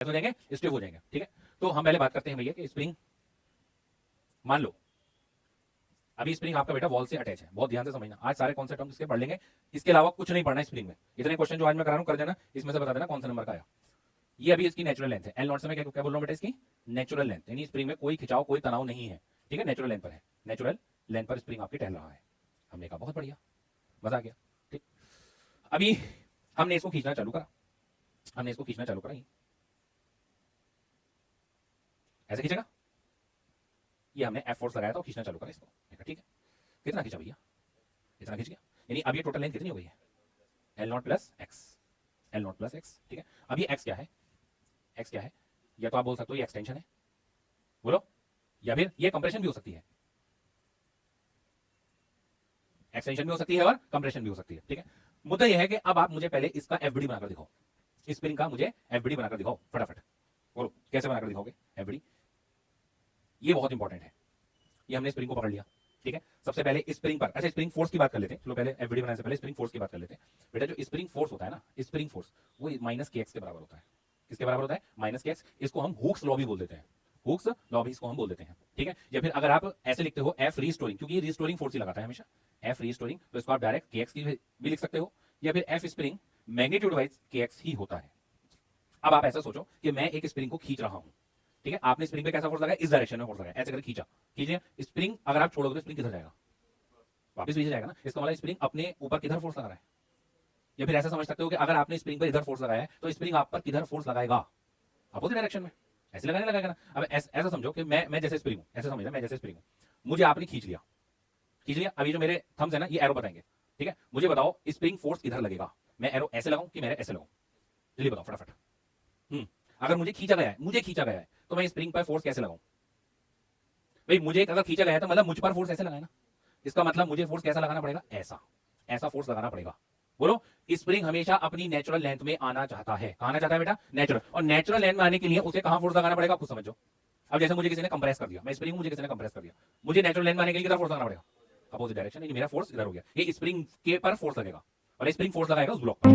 हो जाएंगे, स्टिफ हो जाएंगे। ठीक है, तो हम पहले बात करते हैं भैया कि स्प्रिंग, मान लो अभी स्प्रिंग आपका बेटा वॉल से अटैच है, बहुत ध्यान से समझना, आज सारे कौन से टर्म इसके पढ़ लेंगे, इसके अलावा कुछ नहीं पढ़ना स्प्रिंग में। इतने क्वेश्चन जो आज मैं करा रहा हूं कर देना, इसमें से बता देना कौन सा नंबर का आया। ये अभी इसकी नेचुरल लेंथ है, एल नॉट से मैं क्या बोल रहा हूं बेटा, इसकी नेचुरल लेंथ, यानी स्प्रिंग में कोई खिंचाव कोई तनाव नहीं है। ठीक है, नेचुरल लेंथ पर है, नेचुरल लेंथ पर स्प्रिंग आपकी टहल रहा है। हमने कहा बहुत बढ़िया, मजा आ गया। ठीक, अभी हमने इसको खींचना चालू करा, हमने इसको खींचना चालू करा, ऐसे खींचेगा, ये हमने एफ फोर्स लगाया था, खींचना चालू करा इसको। ठीक है, कितना खींचा भैया, इतना खींच गया, यानी अब ये टोटल लेंथ कितनी हो गई है, L not plus x, L not plus x. ठीक है, अब ये एक्स क्या है, एक्स क्या है, या तो आप बोल सकते हो ये एक्सटेंशन है, बोलो, या फिर ये कंप्रेशन भी हो सकती है, एक्सटेंशन भी हो सकती है और कंप्रेशन भी हो सकती है। ठीक है, मुद्दा यह है कि अब आप मुझे पहले इसका एफबीडी बनाकर दिखाओ, स्प्रिंग का मुझे एफबीडी बनाकर दिखाओ फटाफट, बोलो कैसे बनाकर दिखाओगे एफबीडी, ये बहुत इंपॉर्टेंट है। ये हमने स्प्रिंग को पकड़ लिया। ठीक है, सबसे पहले स्प्रिंग पर, अच्छा स्प्रिंग फोर्स की बात कर लेते हैं, चलो पहले एफबीडी बनाने से पहले स्प्रिंग फोर्स की बात कर लेते हैं। बेटा जो स्प्रिंग फोर्स होता है ना, स्प्रिंग फोर्स वो माइनस के एक्स के बराबर होता है। किसके बराबर होता है, माइनस के एक्स। इसको हम हुक्स लॉ भी बोल देते हैं, हुक्स लॉ भी इसको हम बोल देते हैं। ठीक है, या फिर अगर आप ऐसे लिखते हो एफ रीस्टोरिंग, क्योंकि ये रीस्टोरिंग फोर्स ही लगाता है हमेशा, एफ रीस्टोरिंग, तो इसको आप डायरेक्ट के एक्स की भी लिख सकते हो, या फिर एफ स्प्रिंग मैग्नीट्यूड वाइज के एक्स ही होता है। अब आप ऐसा सोचो कि मैं एक स्प्रिंग को खींच रहा हूं, ठीक है, आपने स्प्रिंग पे कैसा फोर्स लगाया, इस डायरेक्शन में फोर्स लगाया, ऐसे करके खींचा, खींचे स्प्रिंग, अगर आप छोड़ोगे तो स्प्रिंग किधर जाएगा, वापस पीछे जाएगा ना। इसका मतलब स्प्रिंग अपने ऊपर किधर फोर्स लगा रहा है, या फिर ऐसा समझ सकते हो कि अगर आपने स्प्रिंग पर इधर फोर्स लगाया है तो स्प्रिंग आप पर किधर फोर्स लगाएगा, अपोजिट डायरेक्शन में, ऐसे लगाने लगाएगा ना। अब ऐसा समझो कि मैं जैसे स्प्रिंग हूं, ऐसे समझना, मैं जैसे स्प्रिंग हूं, मुझे आपने खींच लिया, खींच लिया, अभी जो मेरे थम्स है ना ये एरो बताएंगे। ठीक है, मुझे बताओ स्प्रिंग फोर्स किधर लगेगा, मैं एरो ऐसे लगाऊं कि मैं ऐसे लगाऊं, जल्दी बताओ फटाफट। अगर मुझे खींचा गया है, मुझे खींचा गया है, तो मैं स्प्रिंग पर फोर्स कैसे लगाऊं भाई, मुझे अगर खींचा गया है तो मतलब मुझ पर फोर्स ऐसे लगाए ना, इसका मतलब मुझे फोर्स कैसा लगाना पड़ेगा, ऐसा, ऐसा फोर्स लगाना पड़ेगा। बोलो, स्प्रिंग हमेशा अपनी नेचुरल लेंथ में आना चाहता है, कहां आना चाहता है बेटा, नेचुरल, और नेचुरल लेंथ में आने के लिए उसे कहां फोर्स लगाना पड़ेगा, खुद समझो। अब जैसे मुझे किसी ने कंप्रेस कर दिया, मैं स्प्रिंग मुझे किसी ने कंप्रेस कर दिया, मुझे नेचुरल लेंथ में आने के लिए किधर फोर्स लगाना पड़ेगा, अपोजिट डायरेक्शन, मेरा फोर्स इधर हो गया, ये स्प्रिंग के पर फोर्स लगेगा, और स्प्रिंग फोर्स लगाएगा उस ब्लॉक पर।